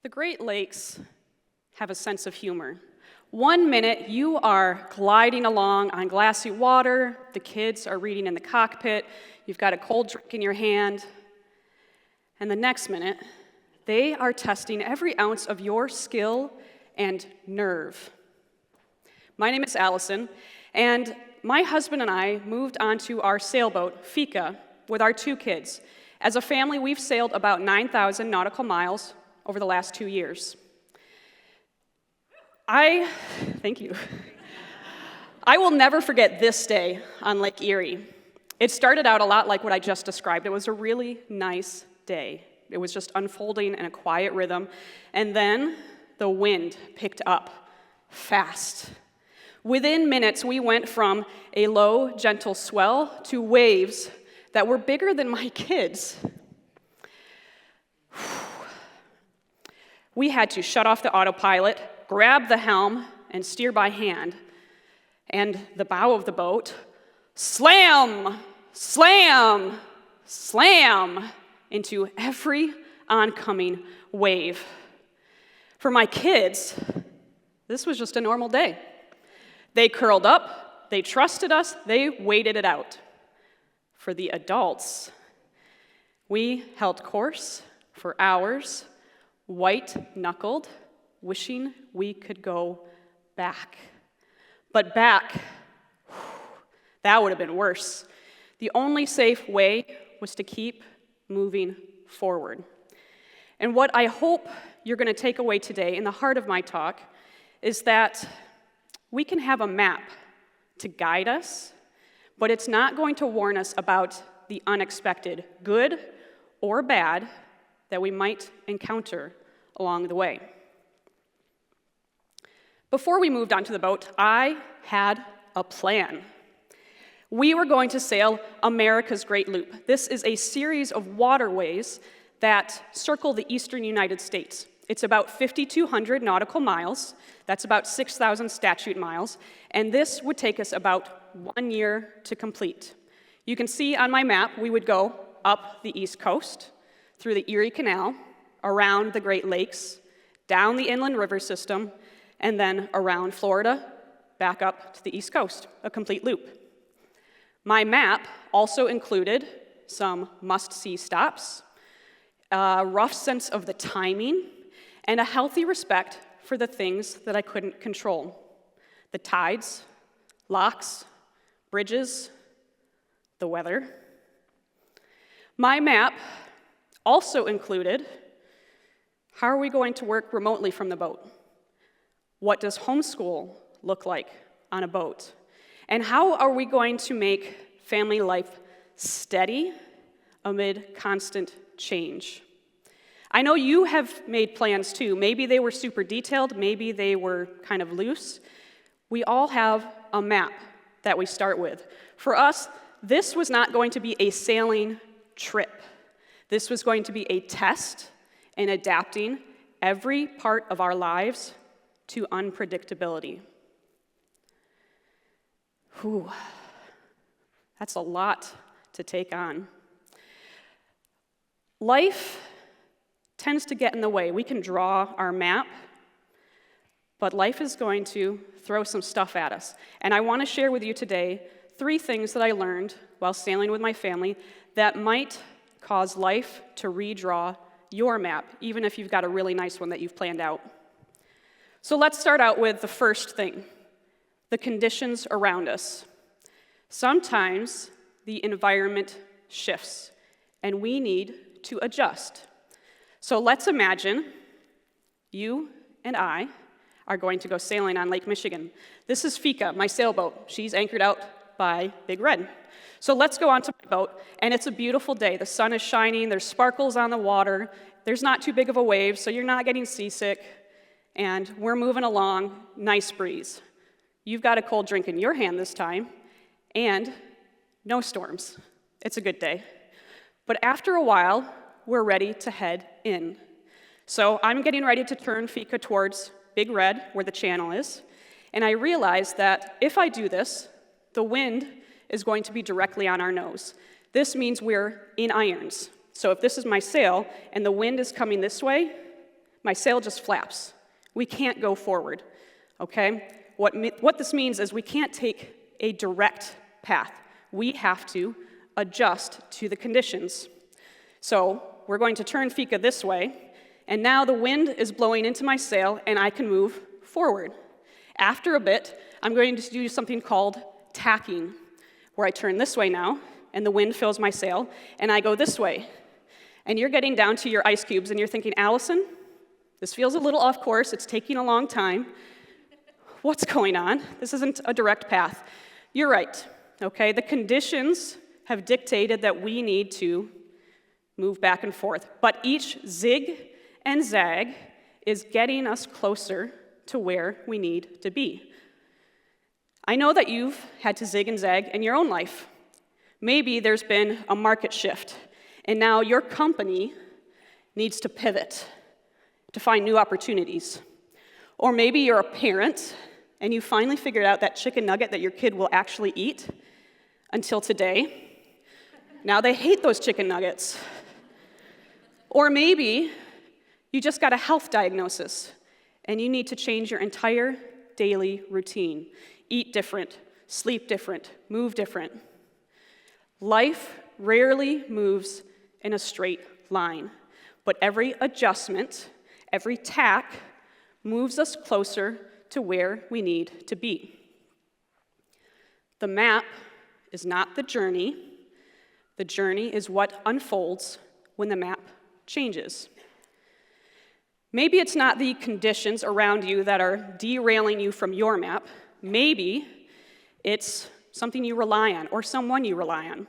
The Great Lakes have a sense of humor. 1 minute, you are gliding along on glassy water, the kids are reading in the cockpit, you've got a cold drink in your hand, and the next minute, they are testing every ounce of your skill and nerve. My name is Allison, and my husband and I moved onto our sailboat, Fika, with our 2 kids. As a family, we've sailed about 9,000 nautical miles over the last 2 years. Thank you. I will never forget this day on Lake Erie. It started out a lot like what I just described. It was a really nice day. It was just unfolding in a quiet rhythm, and then the wind picked up fast. Within minutes, we went from a low, gentle swell to waves that were bigger than my kids. We had to shut off the autopilot, grab the helm, and steer by hand. And the bow of the boat, slam, slam, slam into every oncoming wave. For my kids, this was just a normal day. They curled up, they trusted us, they waited it out. For the adults, we held course for hours, white-knuckled, wishing we could go back. But back, that would have been worse. The only safe way was to keep moving forward. And what I hope you're going to take away today in the heart of my talk is that we can have a map to guide us, but it's not going to warn us about the unexpected, good or bad, that we might encounter along the way. Before we moved onto the boat, I had a plan. We were going to sail America's Great Loop. This is a series of waterways that circle the eastern United States. It's about 5,200 nautical miles. That's about 6,000 statute miles. And this would take us about 1 year to complete. You can see on my map, we would go up the East Coast, through the Erie Canal, around the Great Lakes, down the inland river system, and then around Florida, back up to the East Coast, a complete loop. My map also included some must-see stops, a rough sense of the timing, and a healthy respect for the things that I couldn't control. The tides, locks, bridges, the weather. My map also included, how are we going to work remotely from the boat? What does homeschool look like on a boat? And how are we going to make family life steady amid constant change? I know you have made plans too. Maybe they were super detailed, maybe they were kind of loose. We all have a map that we start with. For us, this was not going to be a sailing trip. This was going to be a test in adapting every part of our lives to unpredictability. Whew, that's a lot to take on. Life tends to get in the way. We can draw our map, but life is going to throw some stuff at us. And I want to share with you today 3 things that I learned while sailing with my family that might cause life to redraw your map, even if you've got a really nice one that you've planned out. So let's start out with the first thing, the conditions around us. Sometimes the environment shifts, and we need to adjust. So let's imagine you and I are going to go sailing on Lake Michigan. This is Fika, my sailboat. She's anchored out by Big Red. So let's go onto my boat, and it's a beautiful day. The sun is shining, there's sparkles on the water, there's not too big of a wave, so you're not getting seasick, and we're moving along, nice breeze. You've got a cold drink in your hand this time, and no storms. It's a good day. But after a while, we're ready to head in. So I'm getting ready to turn Fika towards Big Red, where the channel is, and I realize that if I do this, the wind is going to be directly on our nose. This means we're in irons. So if this is my sail and the wind is coming this way, My sail just flaps. We can't go forward, okay? What this means is we can't take a direct path. We have to adjust to the conditions. So we're going to turn Fika this way, and now the wind is blowing into my sail, and I can move forward. After a bit, I'm going to do something called tacking, where I turn this way now, and the wind fills my sail, and I go this way. And you're getting down to your ice cubes, and you're thinking, Allison, this feels a little off course, it's taking a long time. What's going on? This isn't a direct path. You're right, okay? The conditions have dictated that we need to move back and forth, but each zig and zag is getting us closer to where we need to be. I know that you've had to zig and zag in your own life. Maybe there's been a market shift, and now your company needs to pivot to find new opportunities. Or maybe you're a parent, and you finally figured out that chicken nugget that your kid will actually eat until today. Now they hate those chicken nuggets. Or maybe you just got a health diagnosis, and you need to change your entire daily routine. Eat different, sleep different, move different. Life rarely moves in a straight line, but every adjustment, every tack moves us closer to where we need to be. The map is not the journey. The journey is what unfolds when the map changes. Maybe it's not the conditions around you that are derailing you from your map. Maybe it's something you rely on or someone you rely on.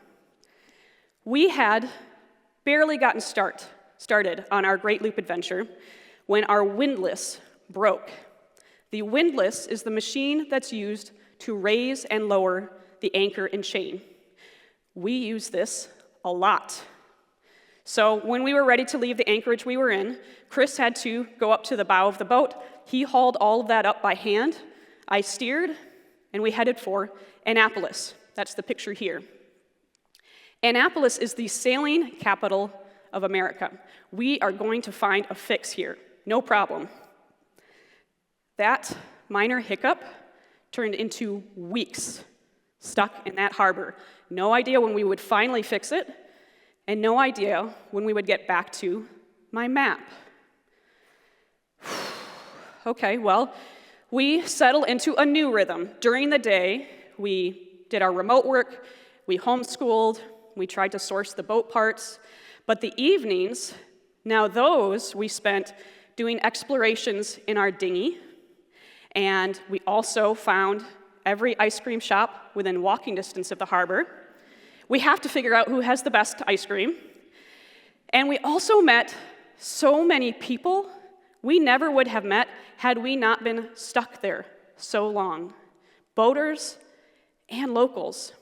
We had barely gotten started on our Great Loop adventure when our windlass broke. The windlass is the machine that's used to raise and lower the anchor and chain. We use this a lot. So when we were ready to leave the anchorage we were in, Chris had to go up to the bow of the boat. He hauled all of that up by hand. I steered, and we headed for Annapolis. That's the picture here. Annapolis is the sailing capital of America. We are going to find a fix here, no problem. That minor hiccup turned into weeks stuck in that harbor. No idea when we would finally fix it, and no idea when we would get back to my map. Okay, well, we settled into a new rhythm. During the day, we did our remote work, we homeschooled, we tried to source the boat parts, but the evenings, now those we spent doing explorations in our dinghy, and we also found every ice cream shop within walking distance of the harbor. We have to figure out who has the best ice cream. And we also met so many people we never would have met had we not been stuck there so long. Boaters and locals.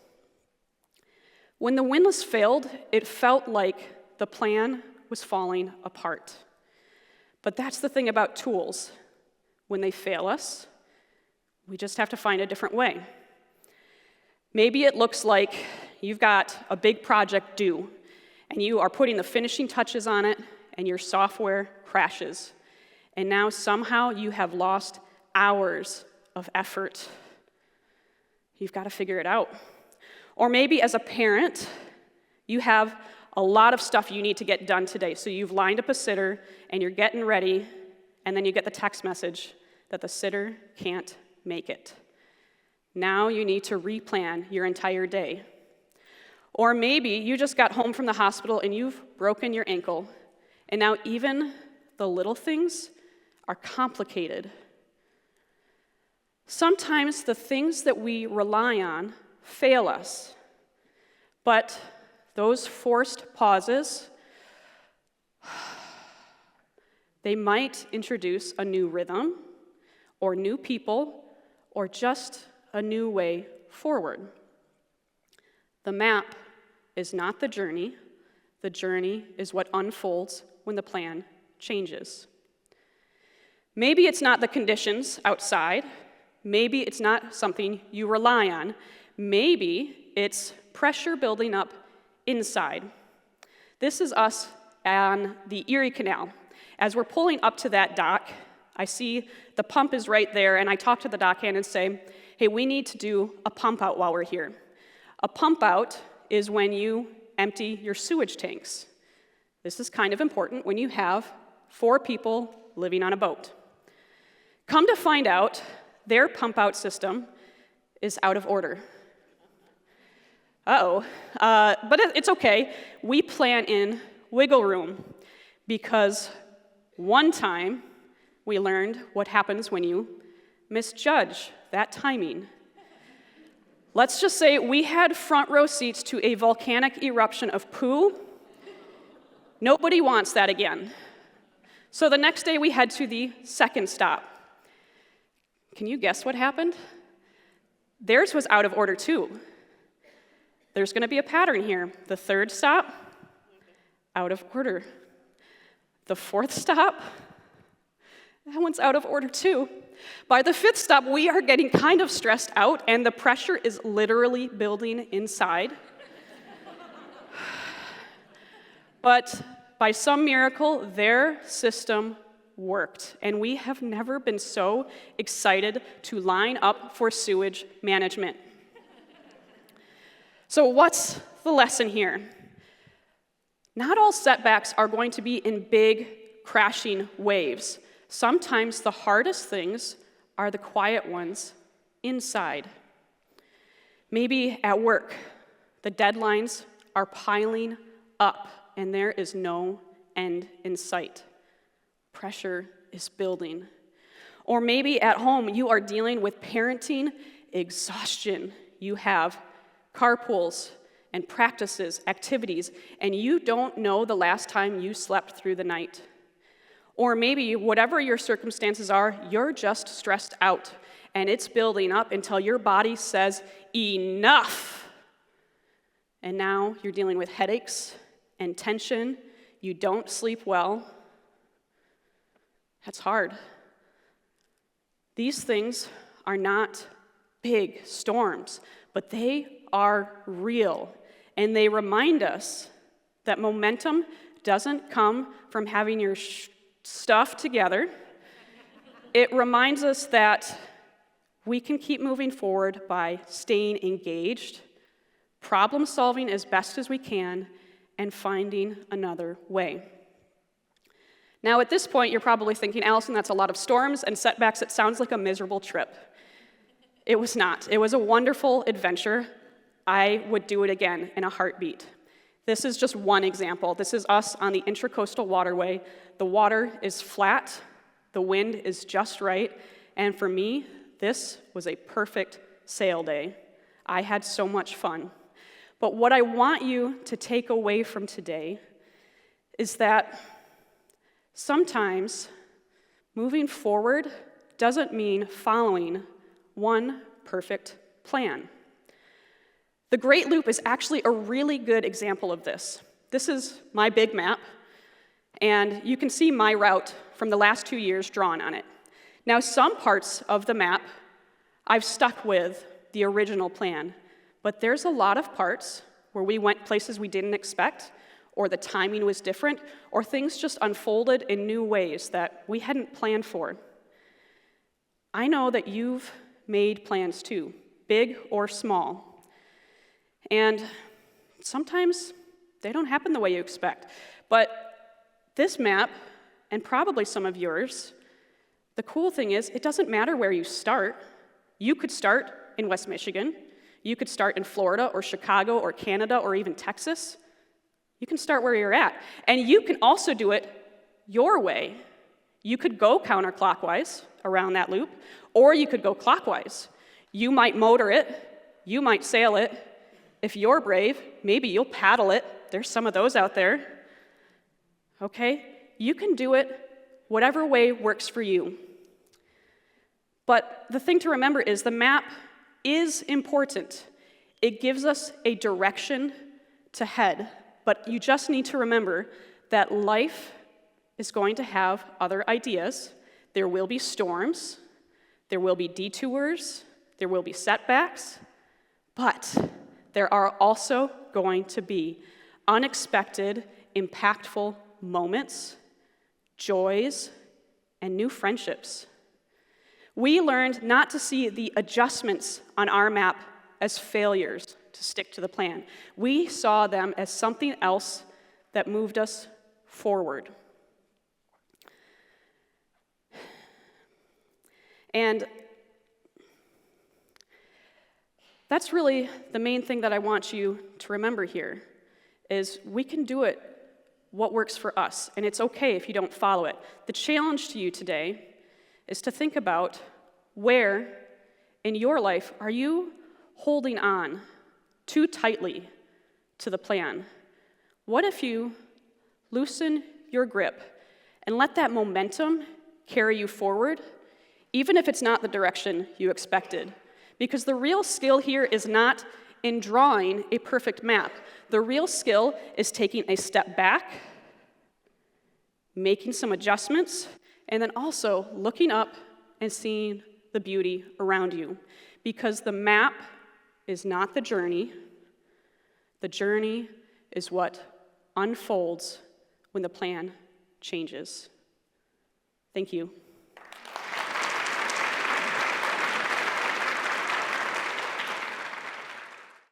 When the windlass failed, it felt like the plan was falling apart. But that's the thing about tools. When they fail us, we just have to find a different way. Maybe it looks like you've got a big project due, and you are putting the finishing touches on it, and your software crashes. And now somehow you have lost hours of effort. You've got to figure it out. Or maybe as a parent, you have a lot of stuff you need to get done today. So you've lined up a sitter, and you're getting ready, and then you get the text message that the sitter can't make it. Now you need to replan your entire day. Or maybe you just got home from the hospital and you've broken your ankle, and now even the little things are complicated. Sometimes the things that we rely on fail us, but those forced pauses, they might introduce a new rhythm, or new people, or just a new way forward. The map is not the journey is what unfolds when the plan changes. Maybe it's not the conditions outside, maybe it's not something you rely on, maybe it's pressure building up inside. This is us on the Erie Canal. As we're pulling up to that dock, I see the pump is right there, and I talk to the dockhand and say, hey, we need to do a pump out while we're here. A pump out is when you empty your sewage tanks. This is kind of important when you have 4 people living on a boat. Come to find out, their pump out system is out of order. But it's okay. We plan in wiggle room because one time we learned what happens when you misjudge that timing. Let's just say we had front row seats to a volcanic eruption of poo. Nobody wants that again. So the next day we head to the second stop. Can you guess what happened? Theirs was out of order too. There's going to be a pattern here. The third stop, out of order. The fourth stop, that one's out of order too. By the 5th stop, we are getting kind of stressed out, and the pressure is literally building inside. But by some miracle, their system worked, and we have never been so excited to line up for sewage management. So what's the lesson here? Not all setbacks are going to be in big, crashing waves. Sometimes the hardest things are the quiet ones inside. Maybe at work, the deadlines are piling up and there is no end in sight. Pressure is building. Or maybe at home, you are dealing with parenting exhaustion. You have carpools and practices, activities, and you don't know the last time you slept through the night. Or maybe, whatever your circumstances are, you're just stressed out, and it's building up until your body says, enough! And now you're dealing with headaches and tension. You don't sleep well. That's hard. These things are not big storms, but they are real, and they remind us that momentum doesn't come from having your stuff together. It reminds us that we can keep moving forward by staying engaged, problem solving as best as we can, and finding another way. Now, at this point, you're probably thinking, Allison, that's a lot of storms and setbacks. It sounds like a miserable trip. It was not. It was a wonderful adventure. I would do it again in a heartbeat. This is just one example. This is us on the Intracoastal Waterway. The water is flat, the wind is just right, and for me, this was a perfect sail day. I had so much fun. But what I want you to take away from today is that sometimes moving forward doesn't mean following one perfect plan. The Great Loop is actually a really good example of this. This is my big map, and you can see my route from the last 2 years drawn on it. Now, some parts of the map I've stuck with the original plan, but there's a lot of parts where we went places we didn't expect, or the timing was different, or things just unfolded in new ways that we hadn't planned for. I know that you've made plans too, big or small. And sometimes they don't happen the way you expect. But this map, and probably some of yours, the cool thing is it doesn't matter where you start. You could start in West Michigan. You could start in Florida or Chicago or Canada or even Texas. You can start where you're at. And you can also do it your way. You could go counterclockwise around that loop, or you could go clockwise. You might motor it. You might sail it. If you're brave, maybe you'll paddle it. There's some of those out there. Okay? You can do it whatever way works for you. But the thing to remember is the map is important. It gives us a direction to head. But you just need to remember that life is going to have other ideas. There will be storms. There will be detours. There will be setbacks. But there are also going to be unexpected, impactful moments, joys, and new friendships. We learned not to see the adjustments on our map as failures to stick to the plan. We saw them as something else that moved us forward. And that's really the main thing that I want you to remember here, is we can do it what works for us, and it's okay if you don't follow it. The challenge to you today is to think about where in your life are you holding on too tightly to the plan. What if you loosen your grip and let that momentum carry you forward, even if it's not the direction you expected? Because the real skill here is not in drawing a perfect map. The real skill is taking a step back, making some adjustments, and then also looking up and seeing the beauty around you. Because the map is not the journey is what unfolds when the plan changes. Thank you.